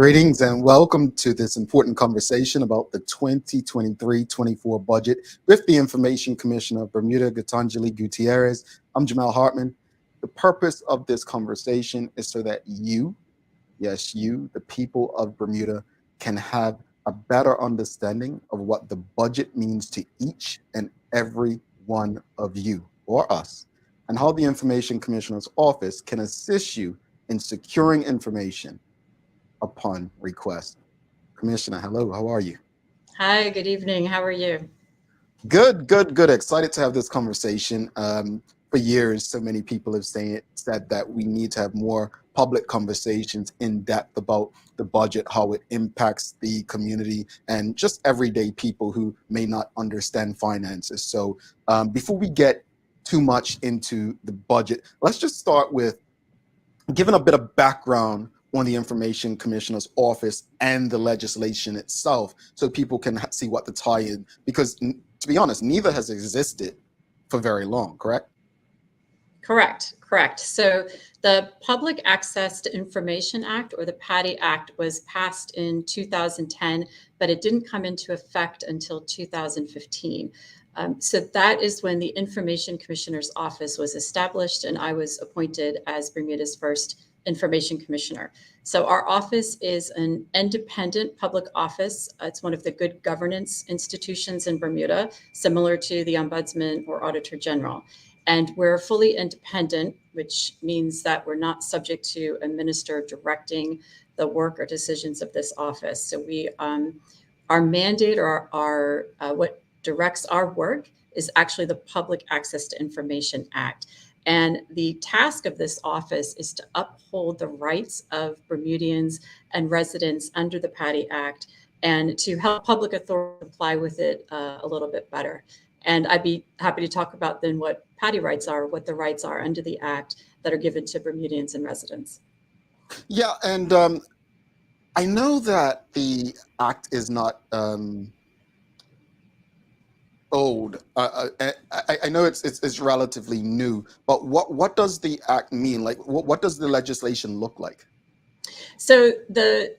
Greetings and welcome to this important conversation about the 2023-24 budget with the Information Commissioner of Bermuda, Gitanjali Gutierrez. I'm Jamel Hardtman. The purpose of this conversation is so that you, yes, you, the people of Bermuda, can have a better understanding of what the budget means to each and every one of you or us, and how the Information Commissioner's Office can assist you in securing information upon request. Commissioner, hello, how are you? Hi, good evening. How are you? Good, good, good. Excited to have this conversation. For years, so many people have said that we need to have more public conversations in depth about the budget, how it impacts the community, and just everyday people who may not understand finances. So before we get too much into the budget, let's just start with giving a bit of background on the Information Commissioner's Office and the legislation itself so people can see what the tie-in, because to be honest, neither has existed for very long, correct? Correct. So the Public Access to Information Act, or the PATI Act, was passed in 2010, but it didn't come into effect until 2015. So that is when the Information Commissioner's Office was established, and I was appointed as Bermuda's first Information Commissioner. So our office is an independent public office. It's one of the good governance institutions in Bermuda, similar to the Ombudsman or Auditor General. And we're fully independent, which means that we're not subject to a minister directing the work or decisions of this office. So we, our mandate or our what directs our work is actually the Public Access to Information Act. And the task of this office is to uphold the rights of Bermudians and residents under the PATI Act and to help public authority comply with it a little bit better. And I'd be happy to talk about then what PATI rights are, what the rights are under the Act that are given to Bermudians and residents. Yeah, and I know that the Act is not old. I know it's relatively new, but what does the Act mean? Like, what does the legislation look like? So the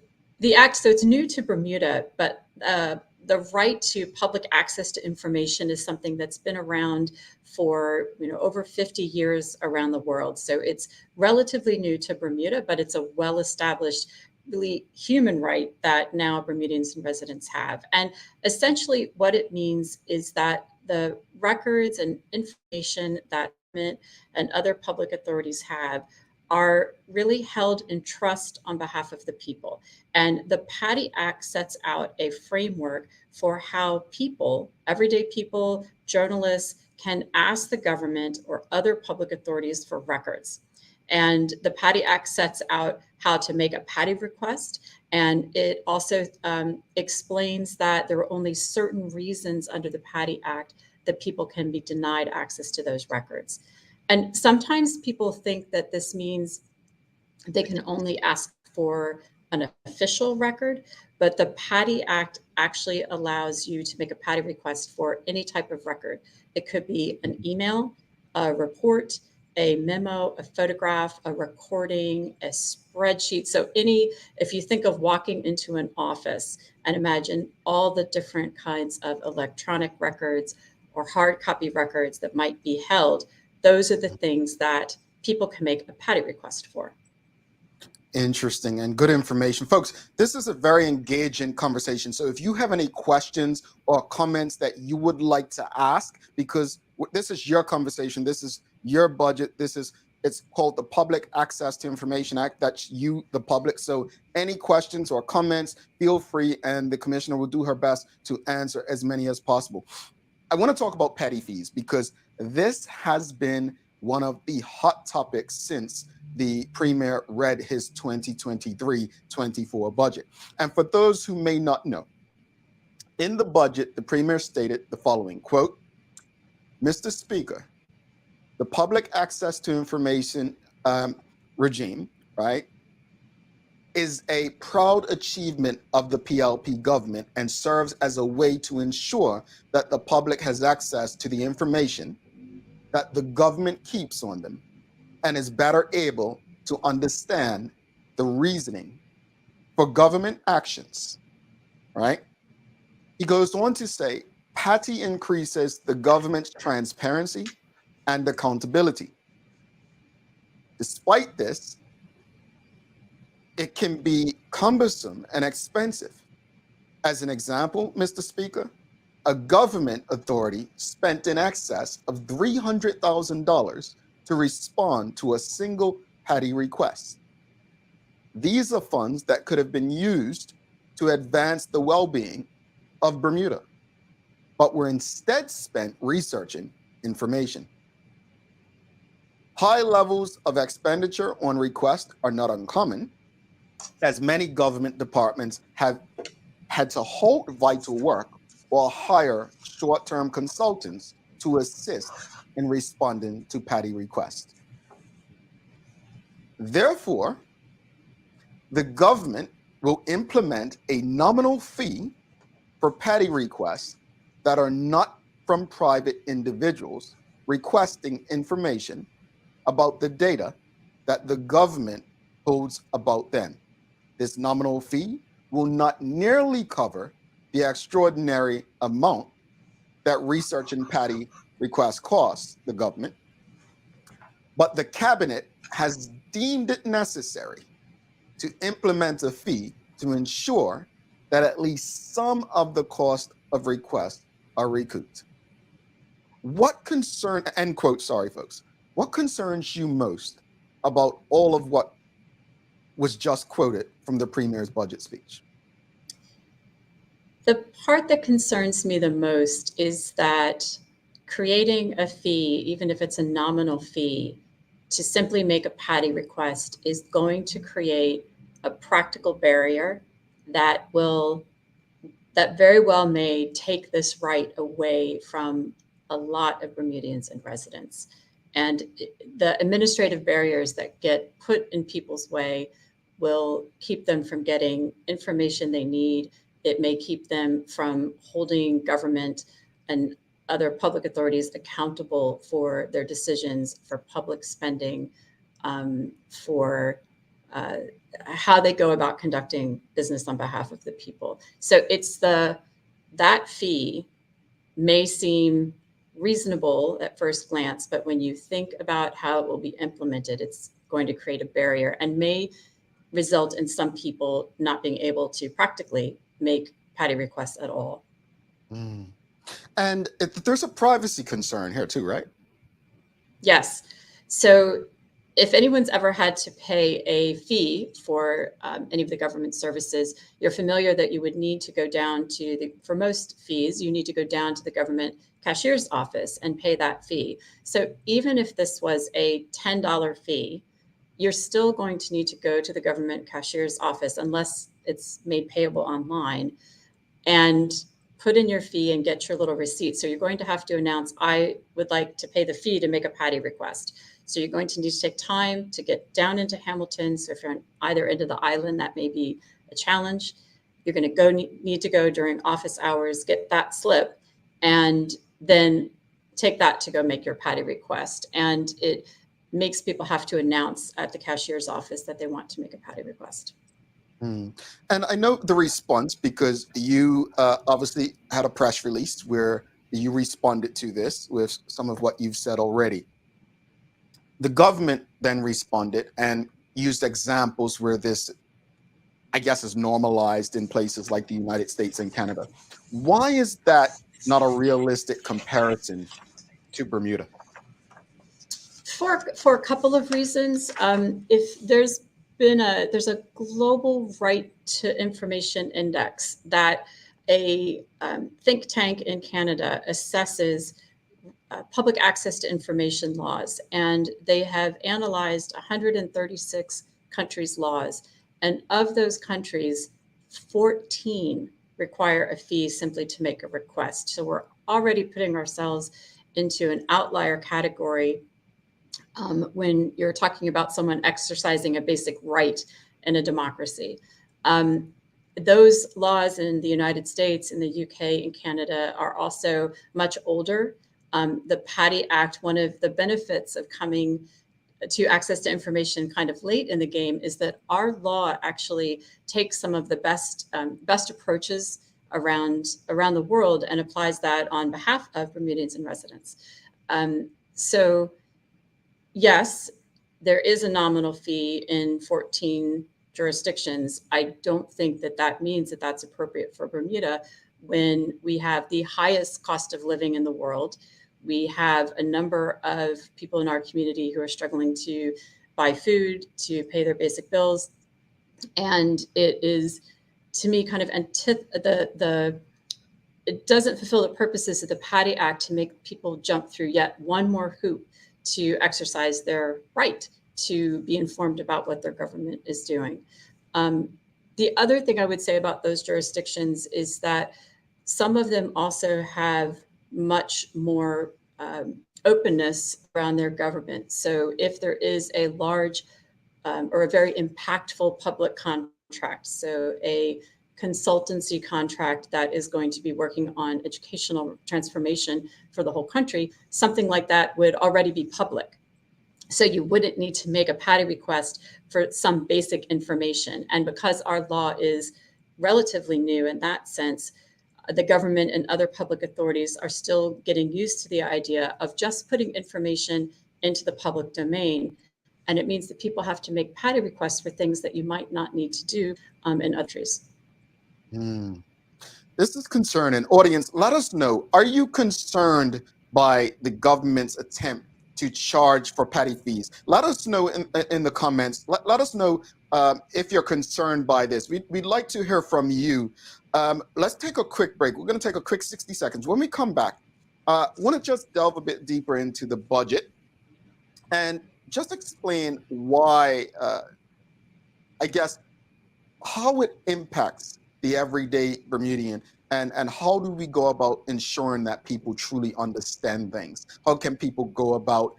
Act, so it's new to Bermuda, but the right to public access to information is something that's been around for over 50 years around the world. So it's relatively new to Bermuda, but it's a well-established, really human right that now Bermudians and residents have. And essentially what it means is that the records and information that government and other public authorities have are really held in trust on behalf of the people. And the PATI Act sets out a framework for how people, everyday people, journalists, can ask the government or other public authorities for records. And the PATI Act sets out how to make a PATI request. And it also explains that there are only certain reasons under the PATI Act that people can be denied access to those records. And sometimes people think that this means they can only ask for an official record, but the PATI Act actually allows you to make a PATI request for any type of record. It could be an email, a report, a memo, a photograph, a recording, a spreadsheet. So if you think of walking into an office and imagine all the different kinds of electronic records or hard copy records that might be held, those are the things that people can make a PATI request for. Interesting and good information. Folks, this is a very engaging conversation. So if you have any questions or comments that you would like to ask, because this is your conversation, this is your budget, it's called the Public Access to Information Act. That's you, the public. So any questions or comments, feel free, and the commissioner will do her best to answer as many as possible. I want to talk about petty fees because this has been one of the hot topics since the premier read his 2023-24 budget. And for those who may not know, in the budget, the premier stated the following, quote, "Mr. Speaker, the public access to information regime, right, is a proud achievement of the PLP government and serves as a way to ensure that the public has access to the information that the government keeps on them and is better able to understand the reasoning for government actions, right? He goes on to say, PATI increases the government's transparency and accountability. Despite this, it can be cumbersome and expensive. As an example, Mr. Speaker, a government authority spent in excess of $300,000 to respond to a single PATI request. These are funds that could have been used to advance the well-being of Bermuda, but were instead spent researching information. High levels of expenditure on request are not uncommon, as many government departments have had to halt vital work or hire short-term consultants to assist in responding to PATI requests. Therefore, the government will implement a nominal fee for PATI requests that are not from private individuals requesting information about the data that the government holds about them. This nominal fee will not nearly cover the extraordinary amount that research and PATI requests costs the government, but the cabinet has deemed it necessary to implement a fee to ensure that at least some of the cost of requests are recouped. What concern, end quote, sorry folks, what concerns you most about all of what was just quoted from the Premier's budget speech? The part that concerns me the most is that creating a fee, even if it's a nominal fee, to simply make a PATI request is going to create a practical barrier that very well may take this right away from a lot of Bermudians and residents. And the administrative barriers that get put in people's way will keep them from getting information they need. It may keep them from holding government and other public authorities accountable for their decisions for public spending, for how they go about conducting business on behalf of the people. So it's that fee may seem reasonable at first glance, but when you think about how it will be implemented, it's going to create a barrier and may result in some people not being able to practically make PATI requests at all. Mm. And there's a privacy concern here too, right? Yes. So if anyone's ever had to pay a fee for any of the government services, you're familiar that you would need to go down to for most fees, you need to go down to the government cashier's office and pay that fee. So even if this was a $10 fee, you're still going to need to go to the government cashier's office unless it's made payable online and put in your fee and get your little receipt. So you're going to have to announce, I would like to pay the fee to make a PATI request. So you're going to need to take time to get down into Hamilton. So if you're on either end of the island, that may be a challenge. You're going to need to go during office hours, get that slip, and then take that to go make your PATI request. And it makes people have to announce at the cashier's office that they want to make a PATI request. Mm. And I know the response because you obviously had a press release where you responded to this with some of what you've said already. The government then responded and used examples where this, I guess, is normalized in places like the United States and Canada. Why is that not a realistic comparison to Bermuda? For a couple of reasons. If there's a global right to information index that a think tank in Canada assesses public access to information laws, and they have analyzed 136 countries' laws, and of those countries, 14 require a fee simply to make a request. So we're already putting ourselves into an outlier category when you're talking about someone exercising a basic right in a democracy. Those laws in the United States, in the UK, and Canada are also much older. The PATI Act, one of the benefits of coming to access to information kind of late in the game is that our law actually takes some of the best approaches around the world and applies that on behalf of Bermudians and residents. So yes, there is a nominal fee in 14 jurisdictions. I don't think that that means that that's appropriate for Bermuda when we have the highest cost of living in the world. We have a number of people in our community who are struggling to buy food, to pay their basic bills. And it is, to me, kind of it doesn't fulfill the purposes of the PATI Act to make people jump through yet one more hoop to exercise their right to be informed about what their government is doing. The other thing I would say about those jurisdictions is that some of them also have much more openness around their government. So if there is a large or a very impactful public contract, so a consultancy contract that is going to be working on educational transformation for the whole country, something like that would already be public. So you wouldn't need to make a PATI request for some basic information. And because our law is relatively new in that sense, the government and other public authorities are still getting used to the idea of just putting information into the public domain. And it means that people have to make PATI requests for things that you might not need to do in other countries. This is concerning. Audience, let us know, are you concerned by the government's attempt to charge for PATI fees? Let us know in the comments. Let us know if you're concerned by this. We'd like to hear from you. Let's take a quick break. We're going to take a quick 60 seconds. When we come back, I want to just delve a bit deeper into the budget and just explain why, I guess, how it impacts the everyday Bermudian, and how do we go about ensuring that people truly understand things? How can people go about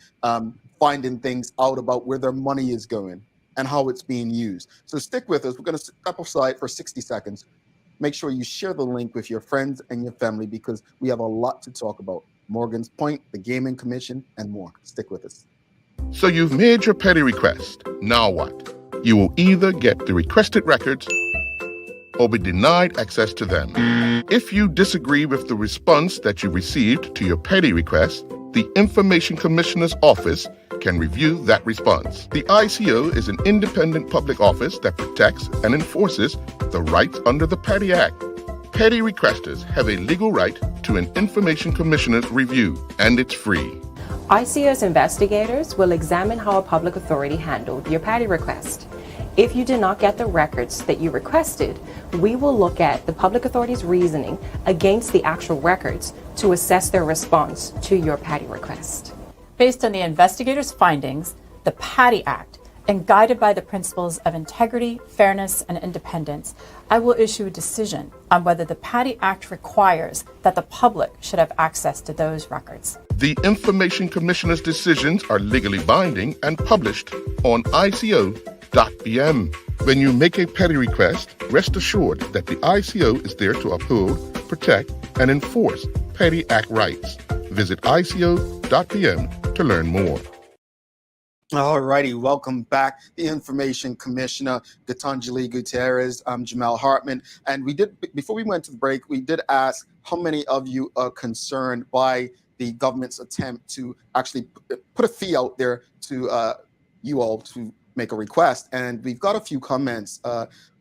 finding things out about where their money is going and how it's being used? So stick with us. We're going to step aside for 60 seconds. Make sure you share the link with your friends and your family because we have a lot to talk about. Morgan's Point, the Gaming Commission, and more. Stick with us. So you've made your PATI request. Now what? You will either get the requested records or be denied access to them. If you disagree with the response that you received to your PATI request, the Information Commissioner's Office can review that response. The ICO is an independent public office that protects and enforces the rights under the PATI Act. PATI requesters have a legal right to an Information Commissioner's review, and it's free. ICO's investigators will examine how a public authority handled your PATI request. If you did not get the records that you requested, we will look at the public authority's reasoning against the actual records to assess their response to your PATI request. Based on the investigators' findings, the PATI Act, and guided by the principles of integrity, fairness, and independence, I will issue a decision on whether the PATI Act requires that the public should have access to those records. The Information Commissioner's decisions are legally binding and published on ICO.bm. When you make a PATI request, rest assured that the ICO is there to uphold, protect, and enforce PATI Act rights. Visit ICO.bm to learn more. All righty, welcome back. The Information Commissioner, Gitanjali Gutierrez, Jamel Hardtman. And we did, before we went to the break, we did ask how many of you are concerned by the government's attempt to actually put a fee out there to you all to make a request. And we've got a few comments.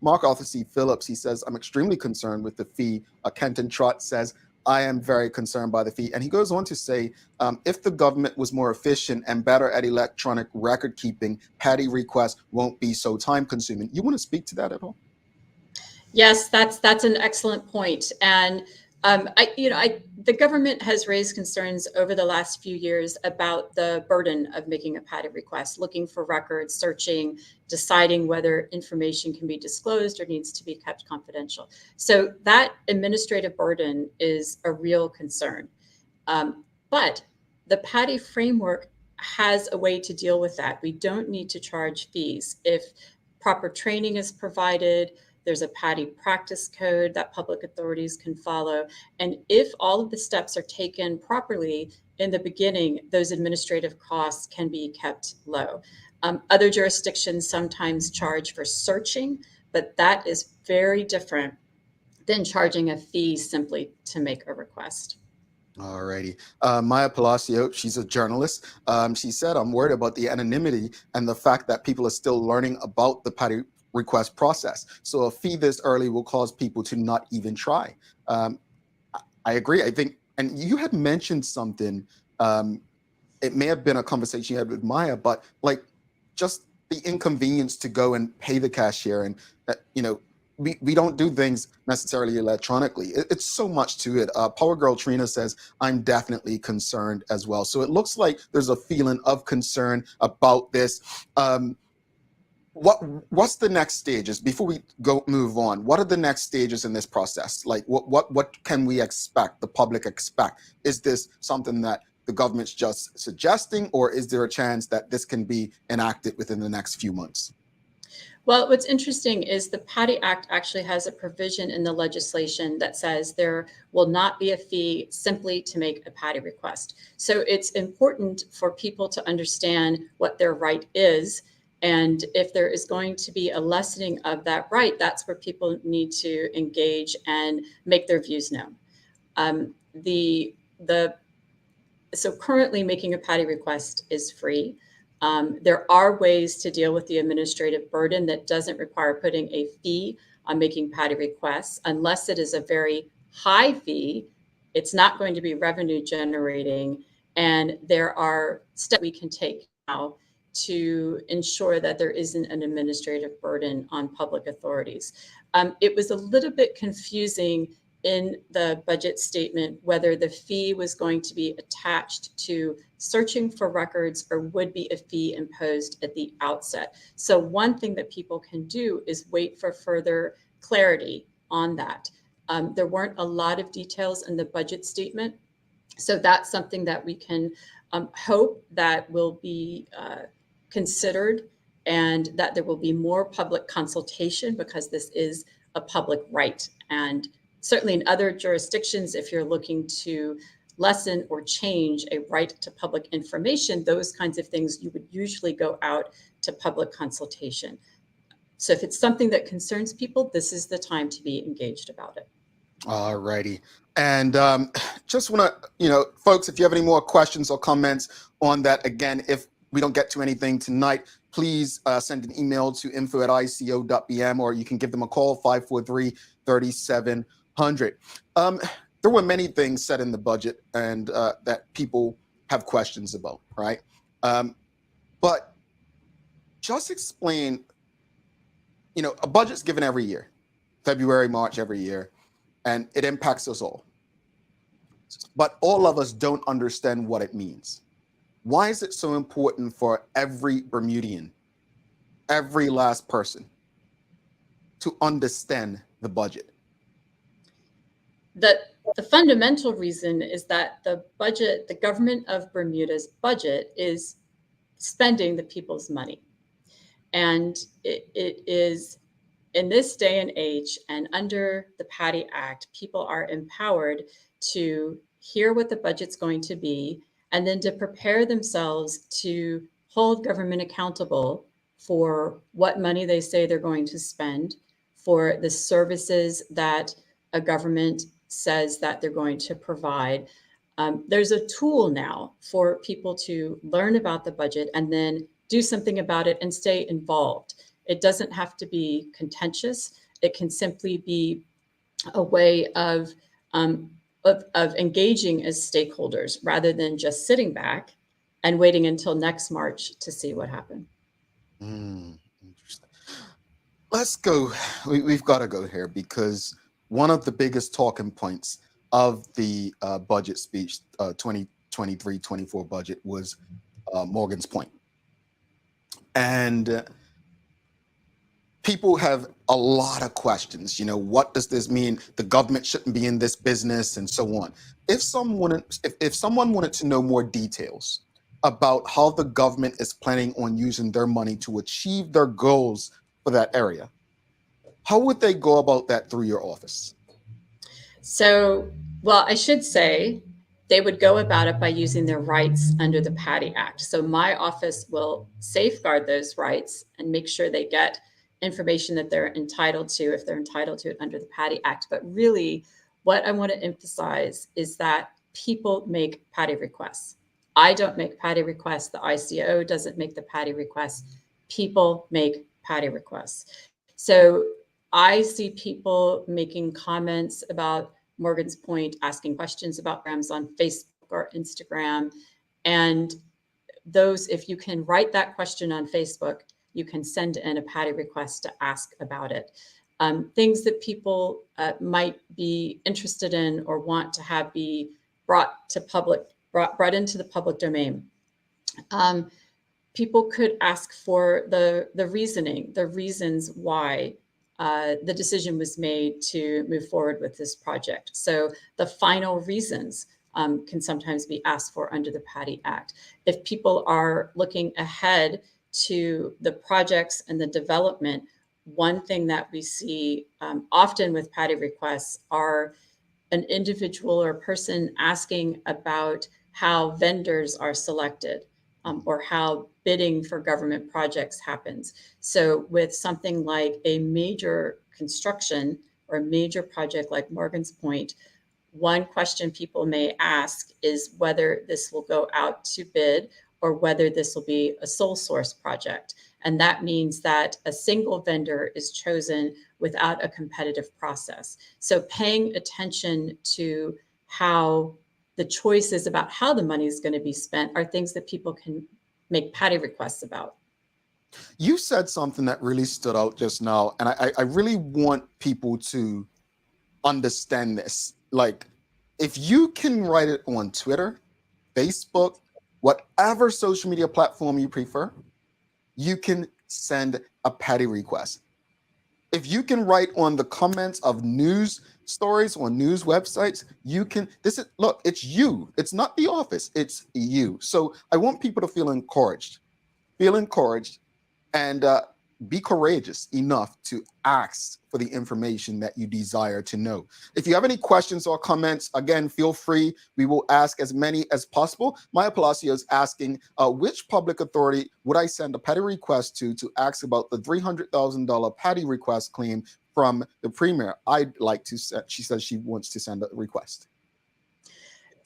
Mark Arthur C. Phillips, he says, I'm extremely concerned with the fee. Kenton Trott says, I am very concerned by the fee. And he goes on to say, if the government was more efficient and better at electronic record keeping, PATI requests won't be so time consuming. You want to speak to that at all? Yes, that's an excellent point. And the government has raised concerns over the last few years about the burden of making a PATI request, looking for records, searching, deciding whether information can be disclosed or needs to be kept confidential. So that administrative burden is a real concern. But the PATI framework has a way to deal with that. We don't need to charge fees. If proper training is provided, There's a PATI practice code that public authorities can follow. And if all of the steps are taken properly in the beginning, those administrative costs can be kept low. Other jurisdictions sometimes charge for searching, but that is very different than charging a fee simply to make a request. All righty. Maya Palacio, she's a journalist. She said, I'm worried about the anonymity and the fact that people are still learning about the PATI request process. So a fee this early will cause people to not even try. I agree. I think, and you had mentioned something, it may have been a conversation you had with Maya, but like just the inconvenience to go and pay the cashier, and we don't do things necessarily electronically. It's so much to it. Power Girl Trina says, I'm definitely concerned as well. So it looks like there's a feeling of concern about this. What's the next stages before we move on? What are the next stages in this process? Like what can we expect, the public expect? Is this something that the government's just suggesting, or is there a chance that this can be enacted within the next few months? Well, what's interesting is the PATI Act actually has a provision in the legislation that says there will not be a fee simply to make a PATI request. So it's important for people to understand what their right is. And if there is going to be a lessening of that right, that's where people need to engage and make their views known. So currently making a PATI request is free. There are ways to deal with the administrative burden that doesn't require putting a fee on making PATI requests. Unless it is a very high fee, it's not going to be revenue generating. And there are steps we can take now to ensure that there isn't an administrative burden on public authorities. It was a little bit confusing in the budget statement whether the fee was going to be attached to searching for records or would be a fee imposed at the outset. So one thing that people can do is wait for further clarity on that. There weren't a lot of details in the budget statement, so that's something that we can hope that will be considered, and that there will be more public consultation, because this is a public right. And certainly in other jurisdictions, if you're looking to lessen or change a right to public information, those kinds of things, you would usually go out to public consultation. So if it's something that concerns people, this is the time to be engaged about it. All righty. And just want to, folks, if you have any more questions or comments on that, again, if we don't get to anything tonight, please send an email to info@ico.bm, or you can give them a call, 543-3700. There were many things said in the budget and that people have questions about, right? But just explain, a budget's given every year, February, March, every year, and it impacts us all. But all of us don't understand what it means. Why is it so important for every Bermudian, every last person, to understand the budget? The fundamental reason is that the budget, the Government of Bermuda's budget, is spending the people's money. And it is, in this day and age, and under the PATI Act, people are empowered to hear what the budget's going to be, and then to prepare themselves to hold government accountable for what money they say they're going to spend, for the services that a government says that they're going to provide. There's a tool now for people to learn about the budget and then do something about it and stay involved. It doesn't have to be contentious. It can simply be a way of engaging as stakeholders, rather than just sitting back and waiting until next March to see what happened. Interesting. Let's go. We've got to go here, because one of the biggest talking points of the budget speech, 2023-24 budget, was Morgan's Point. And people have a lot of questions. What does this mean? The government shouldn't be in this business, and so on. If someone wanted to know more details about how the government is planning on using their money to achieve their goals for that area, How would they go about that through your office? So, well, I should say they would go about it by using their rights under the PATI Act. So my office will safeguard those rights and make sure they get information that they're entitled to if they're entitled to it under the PATI Act. But really, what I want to emphasize is that people make PATI requests. I don't make PATI requests. The ICO doesn't make the PATI requests. People make PATI requests. So I see people making comments about Morgan's Point, asking questions about programs on Facebook or Instagram. And those, if you can write that question on Facebook, you can send in a PATI request to ask about it. Things that people might be interested in or want to have be brought into the public domain. People could ask for the reasons why the decision was made to move forward with this project. So the final reasons can sometimes be asked for under the PATI Act. If people are looking ahead to the projects and the development, one thing that we see often with PATI requests are an individual or person asking about how vendors are selected. Or how bidding for government projects happens. So with something like a major construction or a major project like Morgan's Point, one question people may ask is whether this will go out to bid or whether this will be a sole source project. And that means that a single vendor is chosen without a competitive process. So paying attention to how the choices about how the money is going to be spent are things that people can make PATI requests about. You said something that really stood out just now, and I really want people to understand this. Like, if you can write it on Twitter, Facebook, whatever social media platform you prefer, you can send a PATI request. If you can write on the comments of news stories on news websites, you can, look, it's you. It's not the office, it's you. So I want people to feel encouraged, and be courageous enough to ask for the information that you desire to know. If you have any questions or comments, again, feel free. We will ask as many as possible. Maya Palacio is asking, which public authority would I send a PATI request to ask about the $300,000 PATI request claim from the premier? I'd like to send, she says she wants to send a request.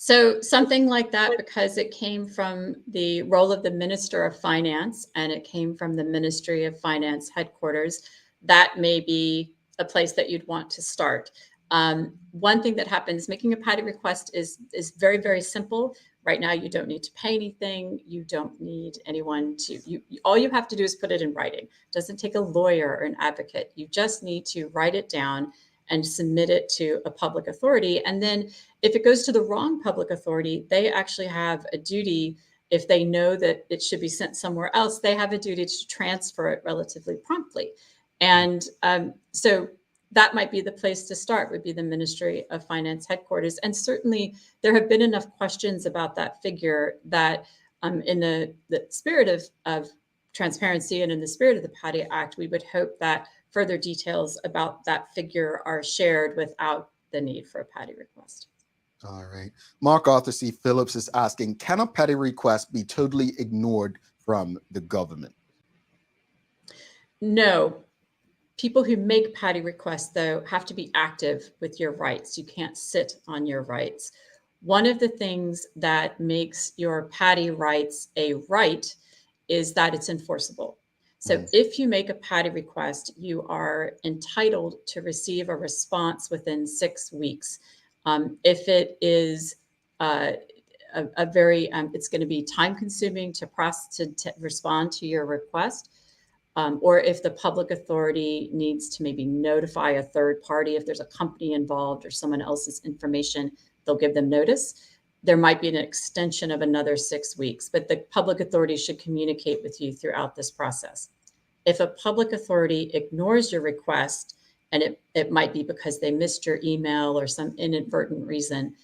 So something like that, because it came from the role of the Minister of Finance and it came from the Ministry of Finance headquarters, that may be a place that you'd want to start. One thing that happens, making a PATI request is very, very simple. Right now, you don't need to pay anything. You don't need anyone to, all you have to do is put it in writing. It doesn't take a lawyer or an advocate. You just need to write it down and submit it to a public authority. And then if it goes to the wrong public authority, they actually have a duty, if they know that it should be sent somewhere else, they have a duty to transfer it relatively promptly. And so that might be the place to start, would be the Ministry of Finance headquarters. And certainly there have been enough questions about that figure that in the spirit of transparency and in the spirit of the PATI Act, we would hope that further details about that figure are shared without the need for a PATI request. All right. Mark Arthur C. Phillips is asking, can a PATI request be totally ignored from the government? No. People who make PATI requests, though, have to be active with your rights. You can't sit on your rights. One of the things that makes your PATI rights a right is that it's enforceable. So if you make a PATI request, you are entitled to receive a response within 6 weeks. If it is it's going to be time consuming to respond to your request, or if the public authority needs to maybe notify a third party, if there's a company involved or someone else's information, they'll give them notice. There might be an extension of another 6 weeks, but the public authority should communicate with you throughout this process. If a public authority ignores your request, and it might be because they missed your email or some inadvertent reason,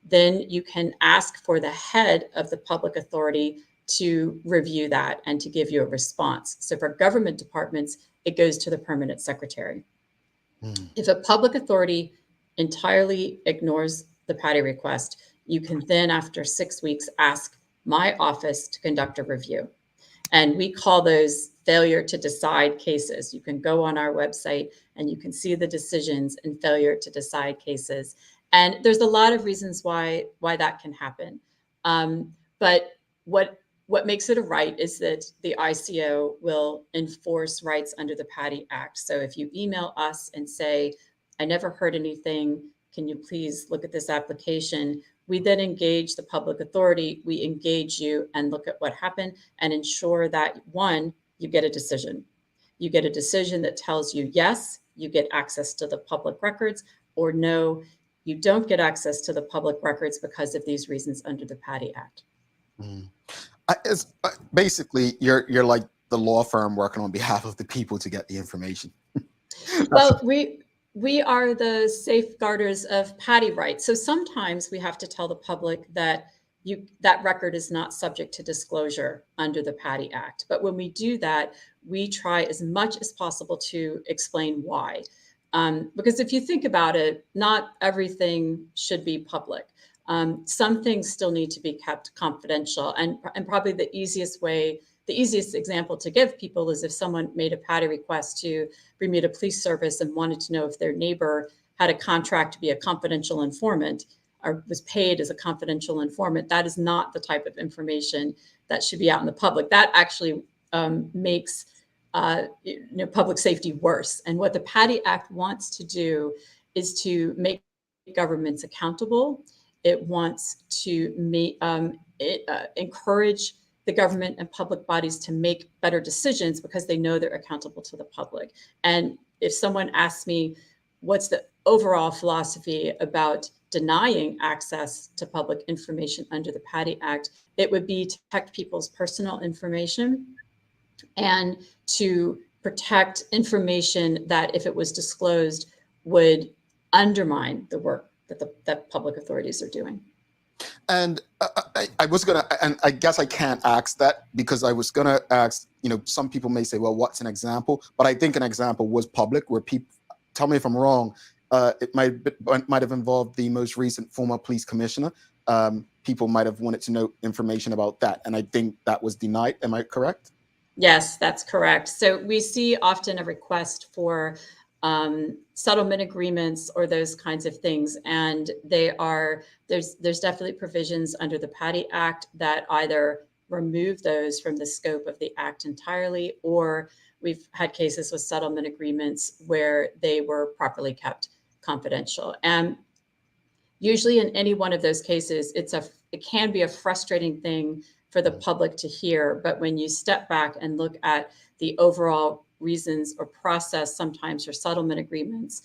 then you can ask for the head of the public authority to review that and to give you a response. So for government departments, it goes to the permanent secretary. If a public authority entirely ignores the PATI request, you can then, after 6 weeks, ask my office to conduct a review. And we call those failure to decide cases. You can go on our website and you can see the decisions in failure to decide cases. And there's a lot of reasons why that can happen. But what makes it a right is that the ICO will enforce rights under the PATI Act. So if you email us and say, I never heard anything, can you please look at this application? We then engage the public authority, we engage you and look at what happened and ensure that, one, you get a decision. You get a decision that tells you, yes, you get access to the public records, or no, you don't get access to the public records because of these reasons under the PATI Act. Basically, you're like the law firm working on behalf of the people to get the information. Well, we are the safeguarders of PATI rights. So sometimes we have to tell the public that that record is not subject to disclosure under the PATI Act. But when we do that, we try as much as possible to explain why. Because if you think about it, not everything should be public. Some things still need to be kept confidential. And probably the easiest example to give people is if someone made a PATI request to Bermuda Police Service and wanted to know if their neighbor had a contract to be a confidential informant or was paid as a confidential informant. That is not the type of information that should be out in the public. That actually makes public safety worse. And what the PATI Act wants to do is to make governments accountable. It wants to encourage the government and public bodies to make better decisions because they know they're accountable to the public. And if someone asks me, what's the overall philosophy about denying access to public information under the PATI Act, it would be to protect people's personal information and to protect information that, if it was disclosed, would undermine the work that public authorities are doing. And I was gonna, and I guess I can't ask that because I was gonna ask, some people may say, well, what's an example? But I think an example was public where people, tell me if I'm wrong, it might have involved the most recent former police commissioner. People might have wanted to know information about that. And I think that was denied. Am I correct? Yes, that's correct. So we see often a request for settlement agreements or those kinds of things. And there's definitely provisions under the PATI Act that either remove those from the scope of the act entirely, or we've had cases with settlement agreements where they were properly kept confidential. And usually in any one of those cases, it can be a frustrating thing for the public to hear. But when you step back and look at the overall reasons or process sometimes for settlement agreements,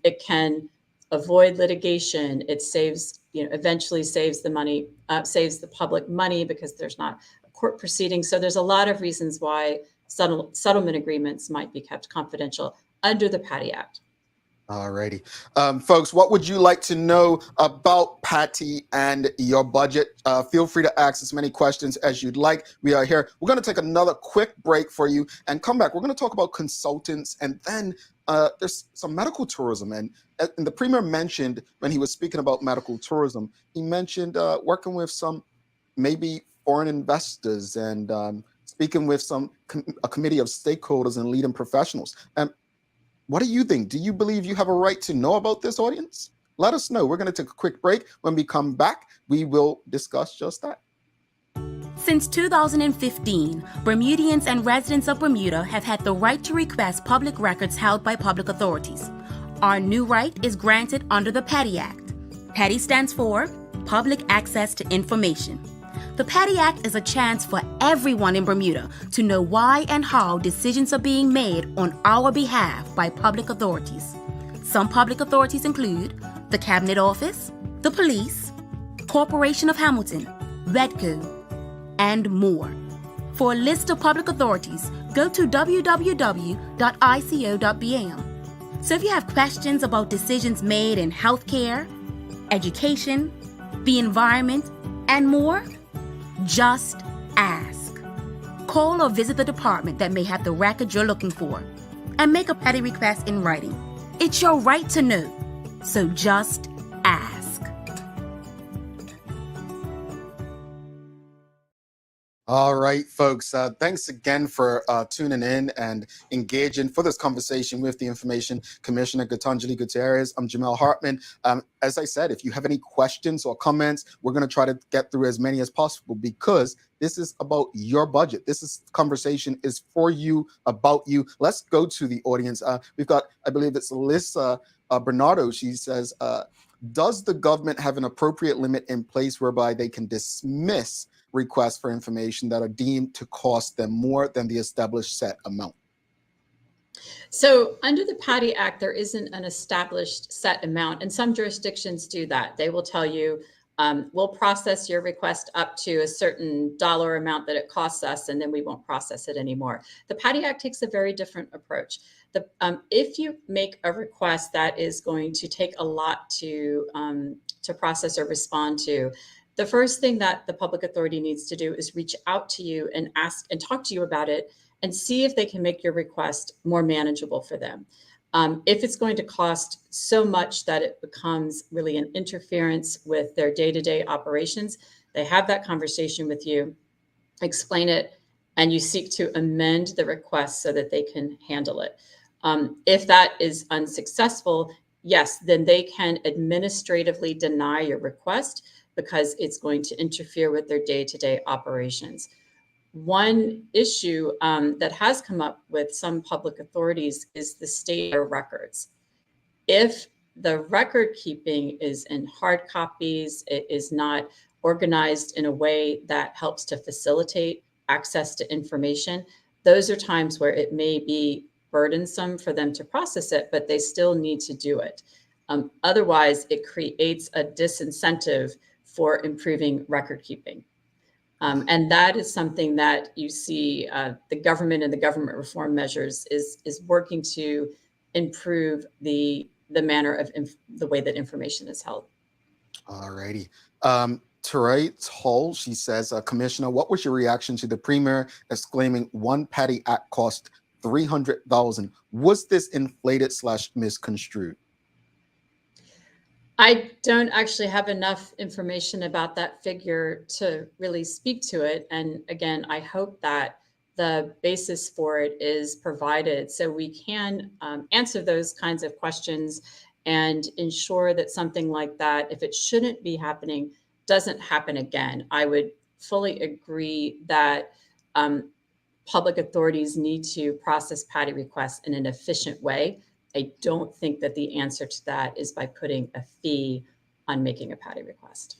it can avoid litigation. It eventually saves the money, saves the public money because there's not a court proceeding. So there's a lot of reasons why settlement agreements might be kept confidential under the PATI Act. All righty. Folks, what would you like to know about PATI and your budget? Feel free to ask as many questions as you'd like. We are here. We're going to take another quick break for you and come back. We're going to talk about consultants, and then there's some medical tourism. And the Premier mentioned, when he was speaking about medical tourism, he mentioned working with some maybe foreign investors and speaking with a committee of stakeholders and leading professionals. What do you think? Do you believe you have a right to know about this, audience? Let us know. We're going to take a quick break. When we come back, we will discuss just that. Since 2015, Bermudians and residents of Bermuda have had the right to request public records held by public authorities. Our new right is granted under the PATI Act. PATI stands for Public Access to Information. The PATI Act is a chance for everyone in Bermuda to know why and how decisions are being made on our behalf by public authorities. Some public authorities include the Cabinet Office, the Police, Corporation of Hamilton, Redco, and more. For a list of public authorities, go to www.ico.bm. So if you have questions about decisions made in healthcare, education, the environment, and more, just ask. Call or visit the department that may have the record you're looking for and make a PATI request in writing. It's your right to know. So just ask. All right, folks. Thanks again for tuning in and engaging for this conversation with the Information Commissioner, Gitanjali Gutierrez. I'm Jamel Hardtman. As I said, if you have any questions or comments, we're going to try to get through as many as possible because this is about your budget. Conversation is for you, about you. Let's go to the audience. We've got, I believe it's Alyssa Bernardo. She says, does the government have an appropriate limit in place whereby they can dismiss requests for information that are deemed to cost them more than the established set amount? So under the PATI Act, there isn't an established set amount, and some jurisdictions do that. They will tell you, we'll process your request up to a certain dollar amount that it costs us, and then we won't process it anymore. The PATI Act takes a very different approach. If you make a request that is going to take a lot to process or respond to, the first thing that the public authority needs to do is reach out to you and ask and talk to you about it and see if they can make your request more manageable for them. If it's going to cost so much that it becomes really an interference with their day-to-day operations, they have that conversation with you, explain it, and you seek to amend the request so that they can handle it. If that is unsuccessful, yes, then they can administratively deny your request because it's going to interfere with their day-to-day operations. One issue that has come up with some public authorities is the state of records. If the record keeping is in hard copies, it is not organized in a way that helps to facilitate access to information, those are times where it may be burdensome for them to process it, but they still need to do it. Otherwise, it creates a disincentive for improving record keeping. And that is something that you see the government and the government reform measures is working to improve the manner of the way that information is held. All righty. Teray Hall, she says, Commissioner, what was your reaction to the Premier exclaiming one PATI Act cost $300,000? Was this inflated / misconstrued? I don't actually have enough information about that figure to really speak to it. And again, I hope that the basis for it is provided so we can answer those kinds of questions and ensure that something like that, if it shouldn't be happening, doesn't happen again. I would fully agree that public authorities need to process PATI requests in an efficient way. I don't think that the answer to that is by putting a fee on making a PATI request.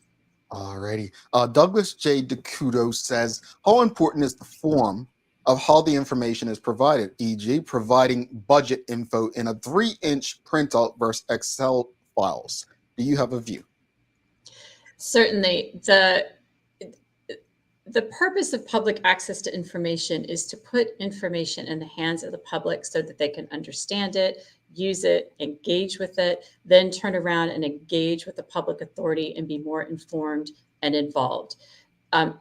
Alrighty. Douglas J. DeCudo says, how important is the form of how the information is provided, e.g. providing budget info in a 3-inch printout versus Excel files? Do you have a view? Certainly. The purpose of public access to information is to put information in the hands of the public so that they can understand it, use it, engage with it, then turn around and engage with the public authority and be more informed and involved.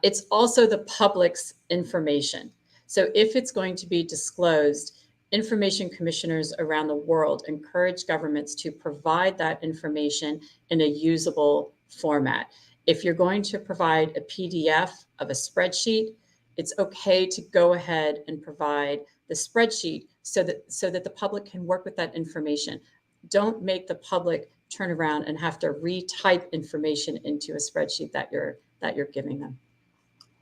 It's also the public's information. So if it's going to be disclosed, information commissioners around the world encourage governments to provide that information in a usable format. If you're going to provide a PDF of a spreadsheet, it's okay to go ahead and provide the spreadsheet so that the public can work with that information. Don't make the public turn around and have to retype information into a spreadsheet that you're giving them.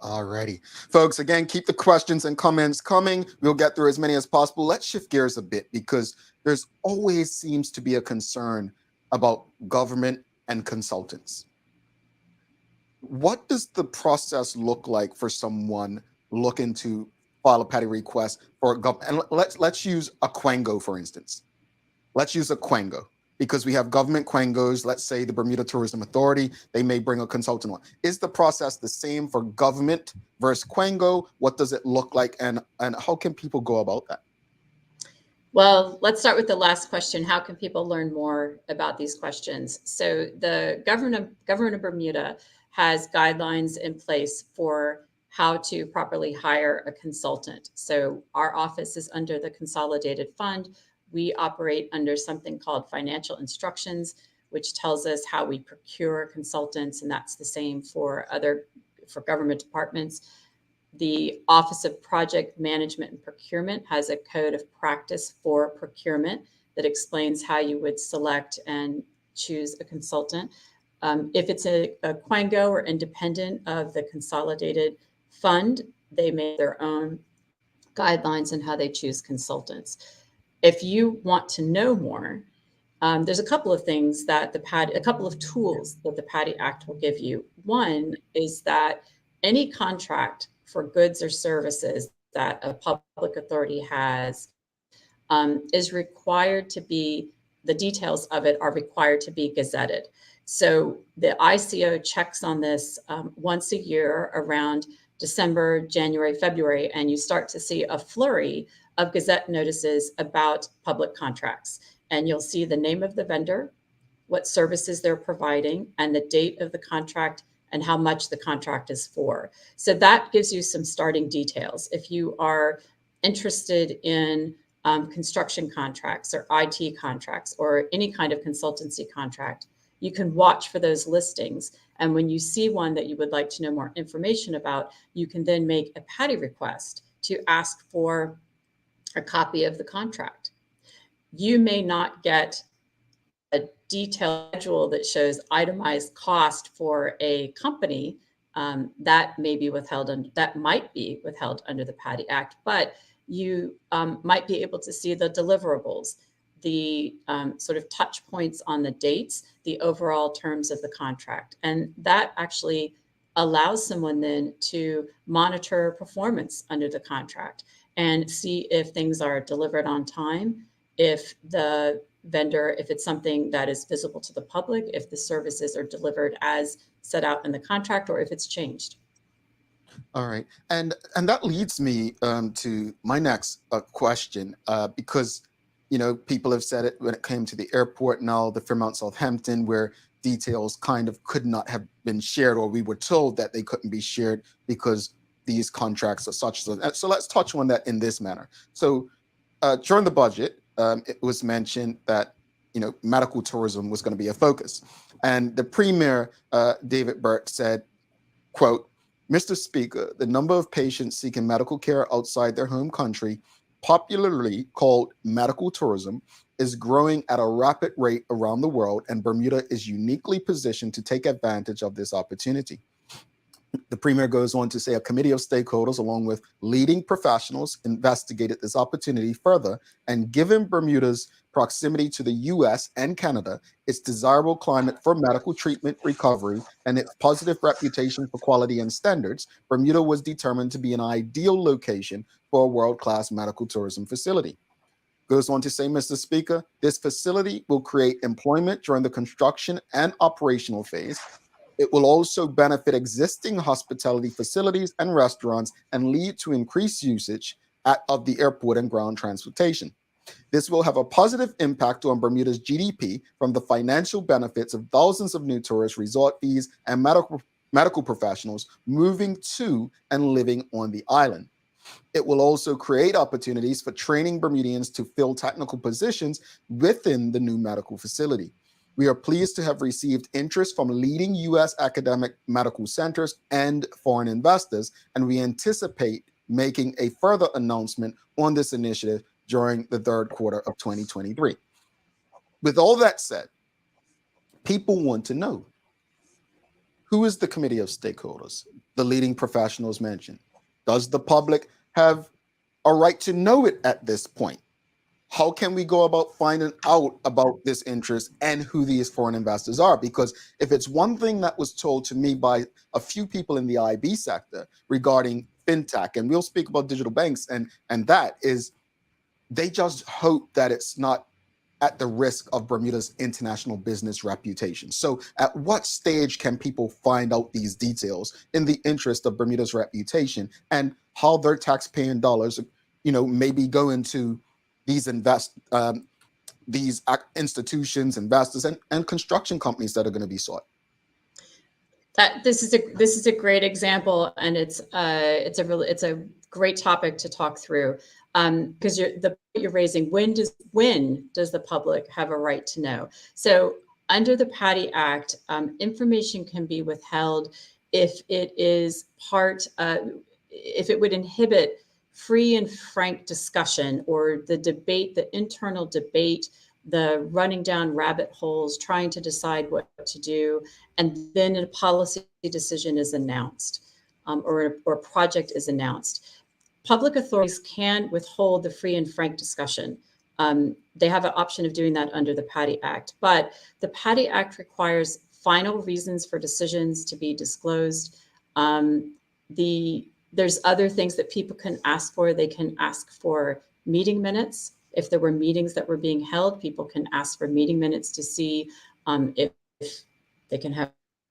Alrighty, folks, again, keep the questions and comments coming. We'll get through as many as possible. Let's shift gears a bit because there's always seems to be a concern about government and consultants. What does the process look like for someone looking to file a PATI request for a government? And let's use a Quango, for instance. Let's use a Quango because we have government Quangos. Let's say the Bermuda Tourism Authority, they may bring a consultant on. Is the process the same for government versus Quango? What does it look like? And how can people go about that? Well, let's start with the last question. How can people learn more about these questions? So the Government of Bermuda has guidelines in place for how to properly hire a consultant. So our office is under the Consolidated Fund. We operate under something called financial instructions, which tells us how we procure consultants, and that's the same for government departments. The Office of Project Management and Procurement has a code of practice for procurement that explains how you would select and choose a consultant. If it's a Quango or independent of the consolidated fund, they make their own guidelines on how they choose consultants. If you want to know more, there's a couple of things that a couple of tools that the PATI Act will give you. One is that any contract for goods or services that a public authority has is required to be, the details of it are required to be gazetted. So the ICO checks on this once a year around December, January, February, and you start to see a flurry of gazette notices about public contracts. And you'll see the name of the vendor, what services they're providing, and the date of the contract and how much the contract is for. So that gives you some starting details. If you are interested in construction contracts or IT contracts or any kind of consultancy contract, you can watch for those listings. And when you see one that you would like to know more information about, you can then make a PATI request to ask for a copy of the contract. You may not get a detailed schedule that shows itemized cost for a company that might be withheld under the PATI Act, but you might be able to see the deliverables, the sort of touch points on the dates, the overall terms of the contract. And that actually allows someone then to monitor performance under the contract and see if things are delivered on time, if the vendor, if it's something that is visible to the public, if the services are delivered as set out in the contract, or if it's changed. All right, and that leads me to my next question, because people have said it when it came to the airport, now the Fairmount Southampton, where details kind of could not have been shared, or we were told that they couldn't be shared because these contracts are such. So let's touch on that in this manner. So during the budget, it was mentioned that medical tourism was going to be a focus, and the Premier David Burke said, quote, "Mr. Speaker, the number of patients seeking medical care outside their home country, popularly called medical tourism, is growing at a rapid rate around the world, and Bermuda is uniquely positioned to take advantage of this opportunity." The Premier goes on to say a committee of stakeholders, along with leading professionals, investigated this opportunity further, and given Bermuda's proximity to the US and Canada, its desirable climate for medical treatment recovery, and its positive reputation for quality and standards, Bermuda was determined to be an ideal location for a world-class medical tourism facility. Goes on to say, Mr. Speaker, this facility will create employment during the construction and operational phase. It will also benefit existing hospitality facilities and restaurants and lead to increased usage of the airport and ground transportation. This will have a positive impact on Bermuda's GDP from the financial benefits of thousands of new tourists, resort fees, and medical professionals moving to and living on the island. It will also create opportunities for training Bermudians to fill technical positions within the new medical facility. We are pleased to have received interest from leading U.S. academic medical centers and foreign investors, and we anticipate making a further announcement on this initiative during the third quarter of 2023. With all that said, people want to know, who is the committee of stakeholders, the leading professionals mentioned? Does the public have a right to know it at this point? How can we go about finding out about this interest and who these foreign investors are? Because if it's one thing that was told to me by a few people in the IB sector regarding fintech, and we'll speak about digital banks, and that is, they just hope that it's not at the risk of Bermuda's international business reputation. So at what stage can people find out these details in the interest of Bermuda's reputation and how their tax-paying dollars, maybe go into these institutions, investors, and construction companies that are going to be sought? This is a great example, and it's a great topic to talk through. because you're raising, when does the public have a right to know? So under the PATI Act, information can be withheld if it is if it would inhibit free and frank discussion, or the debate, the internal debate, the running down rabbit holes, trying to decide what to do, and then a policy decision is announced, or a project is announced. Public authorities can withhold the free and frank discussion. They have an option of doing that under the PATI Act, but the PATI Act requires final reasons for decisions to be disclosed. There's other things that people can ask for. They can ask for meeting minutes. If there were meetings that were being held, people can ask for meeting minutes to see if they can have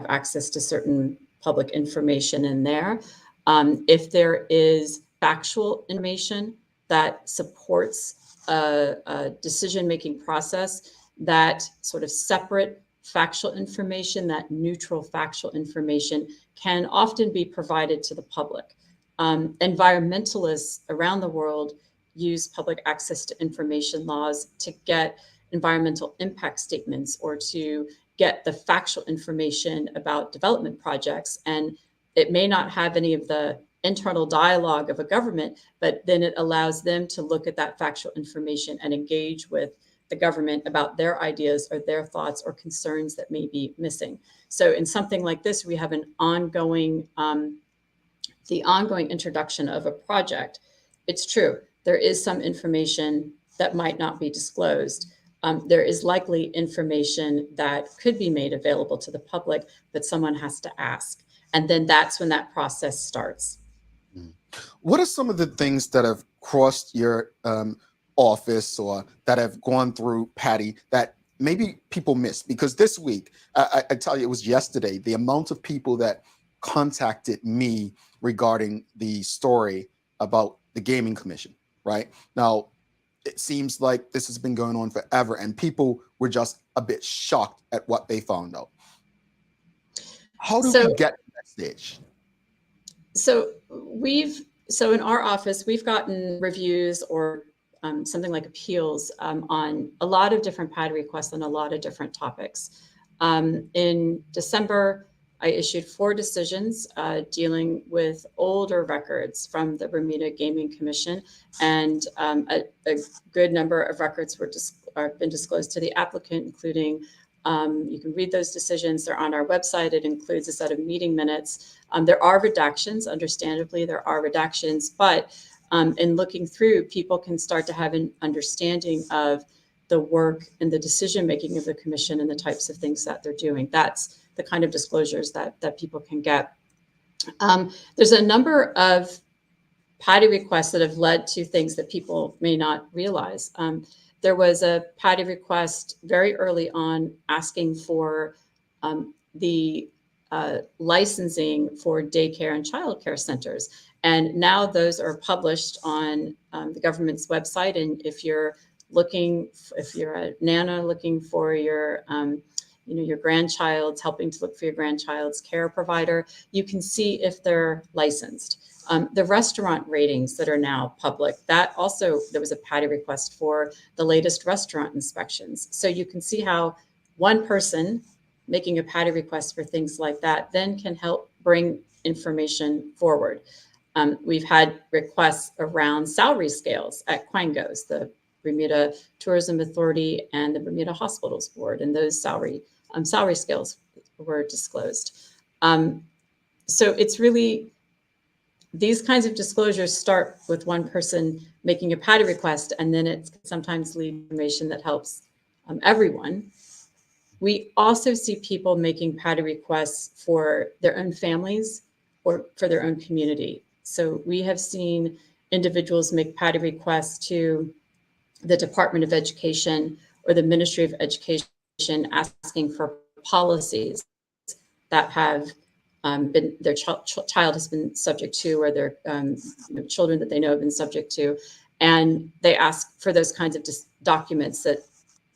access to certain public information in there. If there is factual information that supports a decision-making process, that sort of separate factual information, that neutral factual information, can often be provided to the public. Environmentalists around the world use public access to information laws to get environmental impact statements, or to get the factual information about development projects. And it may not have any of the internal dialogue of a government, but then it allows them to look at that factual information and engage with the government about their ideas or their thoughts or concerns that may be missing. So in something like this, we have an ongoing, the ongoing introduction of a project. It's true, there is some information that might not be disclosed. There is likely information that could be made available to the public, but someone has to ask. And then that's when that process starts. What are some of the things that have crossed your office, or that have gone through PATI, that maybe people missed? Because this week, I tell you, it was yesterday, the amount of people that contacted me regarding the story about the Gaming Commission, right? Now, it seems like this has been going on forever, and people were just a bit shocked at what they found out. How do we get to that stage? So in our office, we've gotten reviews or something like appeals on a lot of different PATI requests on a lot of different topics. In December, I issued 4 decisions dealing with older records from the Bermuda Gaming Commission, and a good number of records have been disclosed to the applicant, including, you can read those decisions. They're on our website. It includes a set of meeting minutes. There are redactions, understandably, there are redactions, but in looking through, people can start to have an understanding of the work and the decision-making of the commission and the types of things that they're doing. That's the kind of disclosures that people can get. There's a number of PATI requests that have led to things that people may not realize. There was a PATI request very early on asking for the licensing for daycare and childcare centers. And now those are published on the government's website. And if you're a nana looking for your grandchild's, helping to look for your grandchild's care provider, you can see if they're licensed. The restaurant ratings that are now public, that also, there was a PATI request for the latest restaurant inspections. So you can see how one person making a PATI request for things like that then can help bring information forward. We've had requests around salary scales at Quangos, the Bermuda Tourism Authority and the Bermuda Hospitals Board, and those salary scales were disclosed. So it's really, these kinds of disclosures start with one person making a PATI request, and then it sometimes leads information that helps everyone. We also see people making PATI requests for their own families or for their own community. So we have seen individuals make PATI requests to the Department of Education or the Ministry of Education, asking for policies that have been, their child has been subject to, or their children that they know have been subject to, and they ask for those kinds of documents that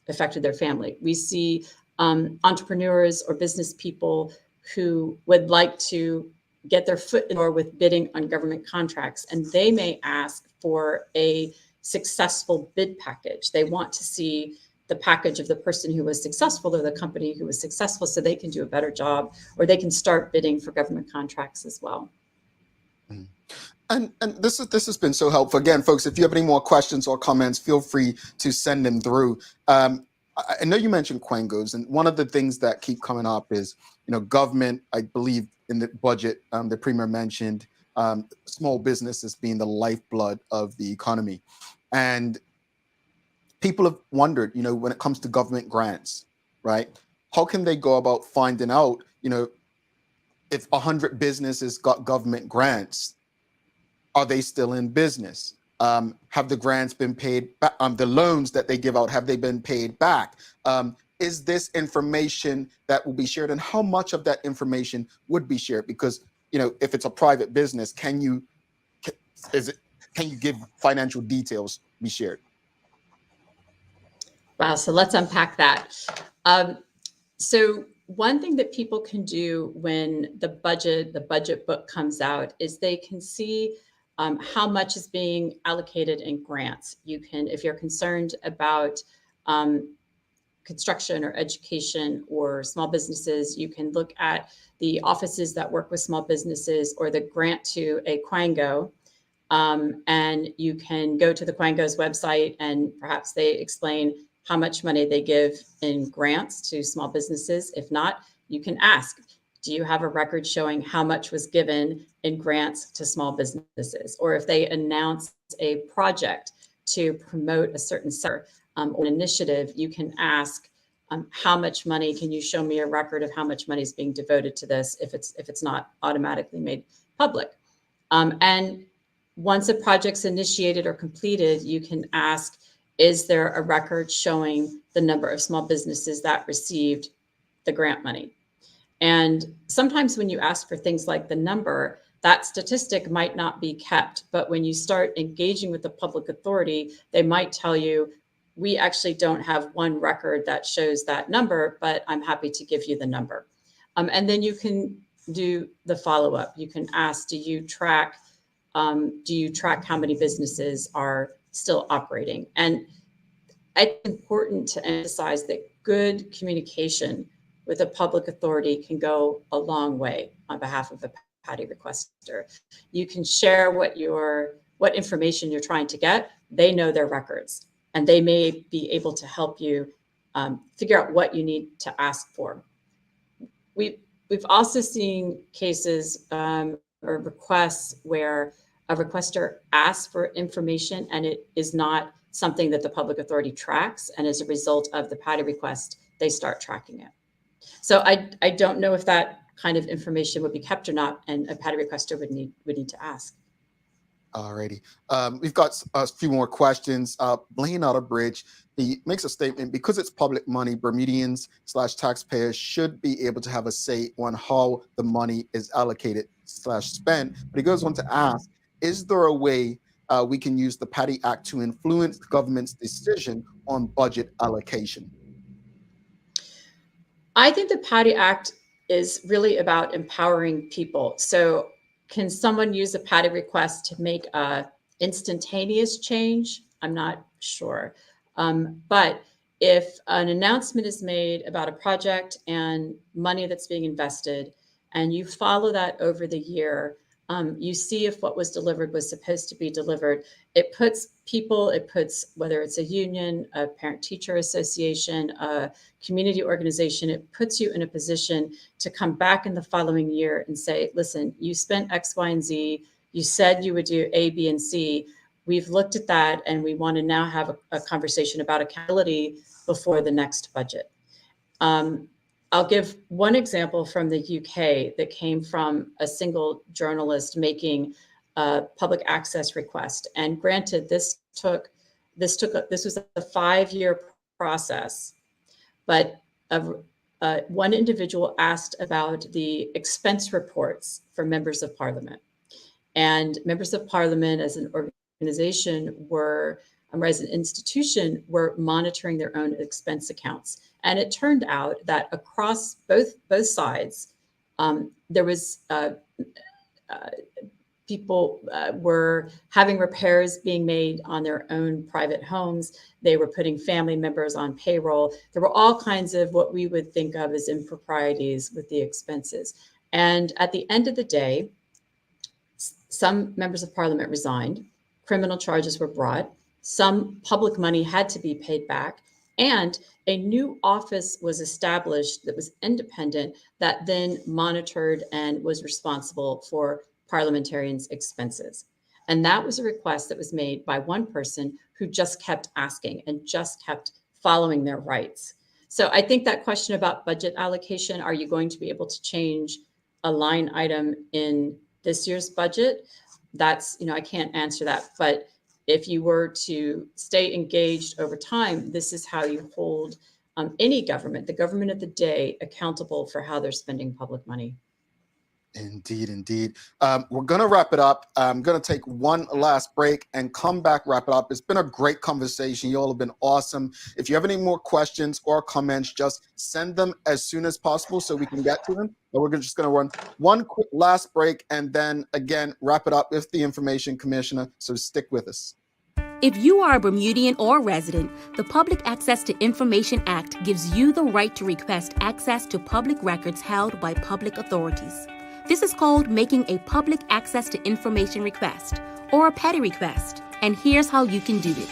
affected their family. We see entrepreneurs or business people who would like to get their foot in the door with bidding on government contracts, and they may ask for a successful bid package. They want to see the package of the person who was successful or the company who was successful so they can do a better job, or they can start bidding for government contracts as well. And this has been so helpful. Again, folks, if you have any more questions or comments, feel free to send them through. I know you mentioned Quangos, and one of the things that keep coming up is, government, I believe in the budget, the Premier mentioned small businesses being the lifeblood of the economy. And people have wondered, when it comes to government grants, right? How can they go about finding out, if 100 businesses got government grants, are they still in business? Have the grants been paid back? The loans that they give out, have they been paid back? Is this information that will be shared, and how much of that information would be shared? Because, if it's a private business, can you give financial details be shared? Wow, so let's unpack that. So one thing that people can do when the budget book comes out is they can see how much is being allocated in grants. You can, if you're concerned about construction or education or small businesses, you can look at the offices that work with small businesses or the grant to a Quango. And you can go to the Quango's website and perhaps they explain how much money they give in grants to small businesses. If not, you can ask, do you have a record showing how much was given in grants to small businesses? Or if they announce a project to promote a certain sector or an initiative, you can ask how much money, can you show me a record of how much money is being devoted to this if it's not automatically made public. And once a project's initiated or completed, you can ask, is there a record showing the number of small businesses that received the grant money? And sometimes when you ask for things like the number, that statistic might not be kept. But when you start engaging with the public authority, they might tell you, we actually don't have one record that shows that number, but I'm happy to give you the number. And then you can do the follow-up. You can ask, do you track how many businesses are still operating? And it's important to emphasize that good communication with a public authority can go a long way on behalf of the PATI requester. You can share what information you're trying to get. They know their records, and they may be able to help you figure out what you need to ask for. We've also seen cases or requests where a requester asks for information and it is not something that the public authority tracks, and as a result of the PATI request, they start tracking it. So I don't know if that kind of information would be kept or not, and a PATI requester would need to ask. Alrighty. We've got a few more questions. Blaine Outerbridge, he makes a statement, because it's public money, Bermudians/taxpayers should be able to have a say on how the money is allocated/spent. But he goes on to ask, is there a way we can use the PATI Act to influence the government's decision on budget allocation? I think the PATI Act is really about empowering people. So can someone use a PATI request to make a instantaneous change? I'm not sure. But if an announcement is made about a project and money that's being invested, and you follow that over the year, you see if what was delivered was supposed to be delivered. It puts people, whether it's a union, a parent-teacher association, a community organization, it puts you in a position to come back in the following year and say, listen, you spent X, Y, and Z. You said you would do A, B, and C. We've looked at that, and we want to now have a conversation about accountability before the next budget. I'll give one example from the UK that came from a single journalist making a public access request. And granted, this was a 5-year process, but one individual asked about the expense reports for members of parliament. And members of parliament as an organization as an institution were monitoring their own expense accounts. And it turned out that across both sides, there was people were having repairs being made on their own private homes. They were putting family members on payroll. There were all kinds of what we would think of as improprieties with the expenses. And at the end of the day, some members of parliament resigned, criminal charges were brought, some public money had to be paid back, and a new office was established that was independent that then monitored and was responsible for parliamentarians' expenses. And that was a request that was made by one person who just kept asking and just kept following their rights. So I think that question about budget allocation, are you going to be able to change a line item in this year's budget? That's, I can't answer that. But if you were to stay engaged over time, this is how you hold any government, the government of the day, accountable for how they're spending public money. Indeed, indeed. We're going to wrap it up. I'm going to take one last break and come back, wrap it up. It's been a great conversation. You all have been awesome. If you have any more questions or comments, just send them as soon as possible so we can get to them. But we're just going to run one quick last break and then again, wrap it up with the Information Commissioner. So stick with us. If you are a Bermudian or resident, the Public Access to Information Act gives you the right to request access to public records held by public authorities. This is called making a public access to information request, or a PATI request, and here's how you can do it.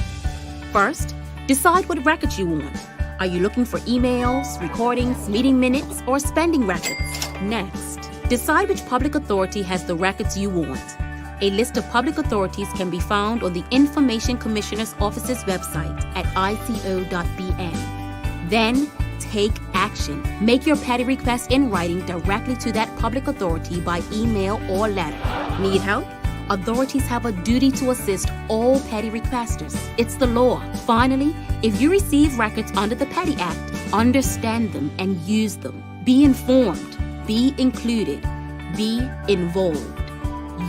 First, decide what records you want. Are you looking for emails, recordings, meeting minutes, or spending records? Next, decide which public authority has the records you want. A list of public authorities can be found on the Information Commissioner's Office's website at ico.bn. Then, take action. Make your PATI request in writing directly to that public authority by email or letter. Need help? Authorities have a duty to assist all PATI requesters. It's the law. Finally, if you receive records under the PATI Act, understand them and use them. Be informed. Be included. Be involved.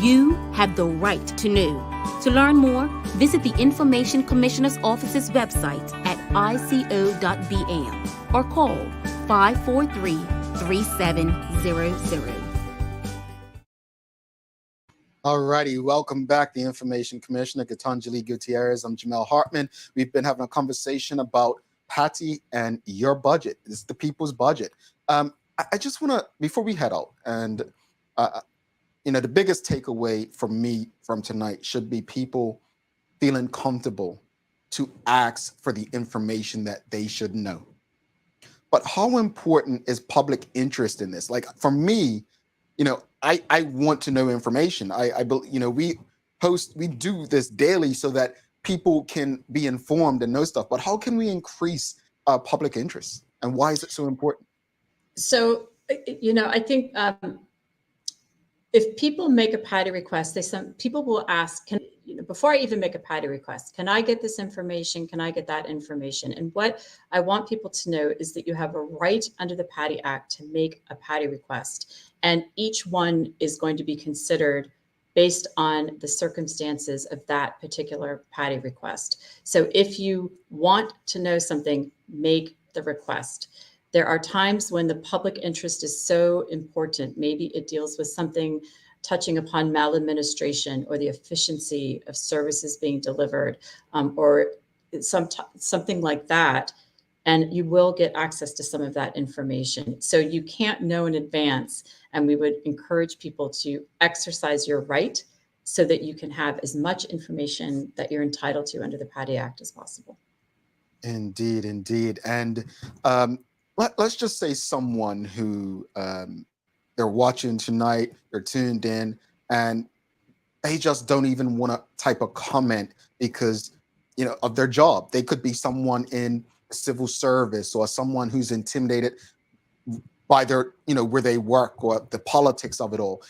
You have the right to know. To learn more, visit the Information Commissioner's Office's website at ico.bn or call 543-3700. Alrighty, welcome back, the Information Commissioner, Gitanjali Gutierrez. I'm Jamel Hardtman. We've been having a conversation about PATI and your budget. It's the people's budget. I just want to, before we head out, and the biggest takeaway for me from tonight should be people feeling comfortable to ask for the information that they should know. But how important is public interest in this? Like for me, I want to know information. We do this daily so that people can be informed and know stuff. But how can we increase public interest? And why is it so important? So, I think if people make a PATI request, people will ask, before I even make a PATI request, can I get this information? Can I get that information? And what I want people to know is that you have a right under the PATI Act to make a PATI request. And each one is going to be considered based on the circumstances of that particular PATI request. So if you want to know something, make the request. There are times when the public interest is so important. Maybe it deals with something touching upon maladministration or the efficiency of services being delivered, or something like that. And you will get access to some of that information. So you can't know in advance. And we would encourage people to exercise your right so that you can have as much information that you're entitled to under the PATI Act as possible. Indeed, indeed. And let's just say someone who they're watching tonight, they're tuned in, and they just don't even want to type a comment because, of their job. They could be someone in civil service or someone who's intimidated by their, where they work or the politics of it all.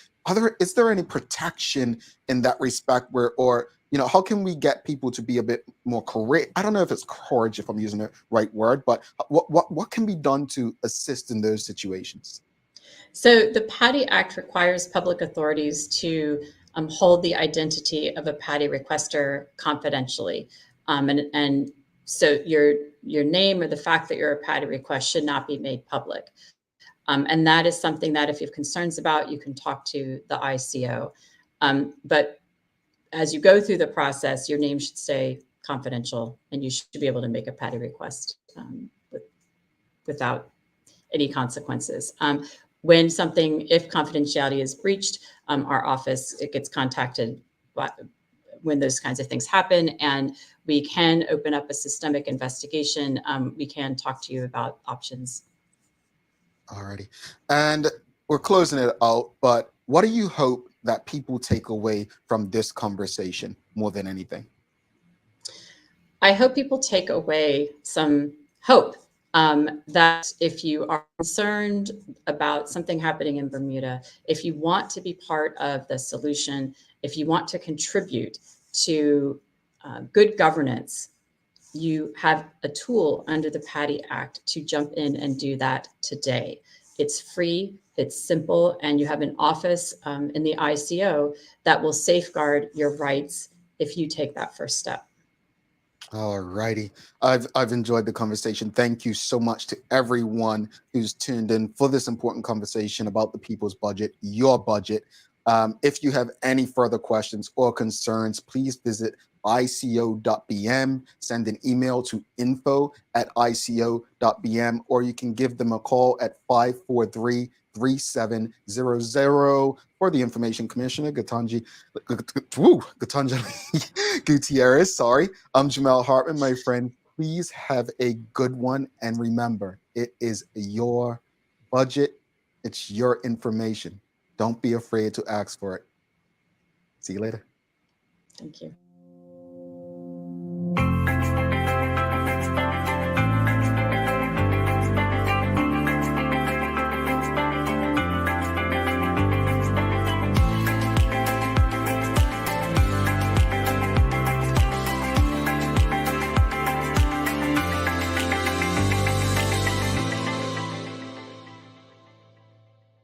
Is there any protection in that respect how can we get people to be a bit more courage? I don't know if it's courage, if I'm using the right word, but what can be done to assist in those situations? So the PATI Act requires public authorities to hold the identity of a PATI requester confidentially. And so your name or the fact that you're a PATI request should not be made public. And that is something that if you have concerns about, you can talk to the ICO. But as you go through the process, your name should stay confidential, and you should be able to make a PATI request without any consequences. If confidentiality is breached, our office, it gets contacted when those kinds of things happen, and we can open up a systemic investigation. We can talk to you about options. Alrighty. And we're closing it out, but what do you hope that people take away from this conversation more than anything? I hope people take away some hope that if you are concerned about something happening in Bermuda, if you want to be part of the solution, if you want to contribute to good governance, you have a tool under the PATI Act to jump in and do that today. It's free, it's simple, and you have an office in the ICO that will safeguard your rights if you take that first step. All righty. I've enjoyed the conversation. Thank you so much to everyone who's tuned in for this important conversation about the people's budget, your budget. If you have any further questions or concerns, please visit ico.bm, send an email to info@ico.bm, or you can give them a call at 543-3700. For the Information Commissioner, Gitanjali Gutierrez, sorry. I'm Jamel Hardtman, my friend. Please have a good one. And remember, it is your budget. It's your information. Don't be afraid to ask for it. See you later. Thank you.